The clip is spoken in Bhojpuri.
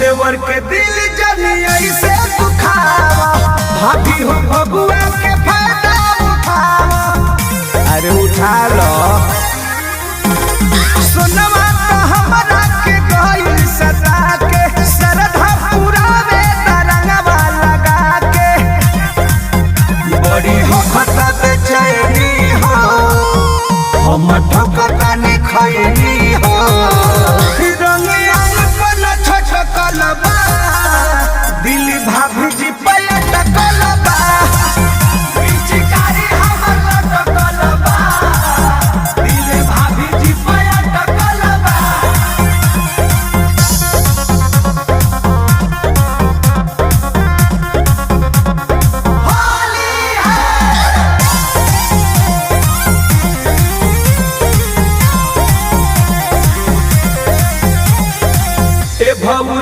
देवर के दिल जली ऐसे दुखावा, भाभी हो बबुआ के फायदा उठावा। अरे उठा लो सुनवा तो हमरा के गइल सदा के, सरधा पुरावे तरंगवा लगा के। बड़ी हो खता बेचैनी हो, हम ठोकता नहीं खैनी हो, रंग आन पन छछकल।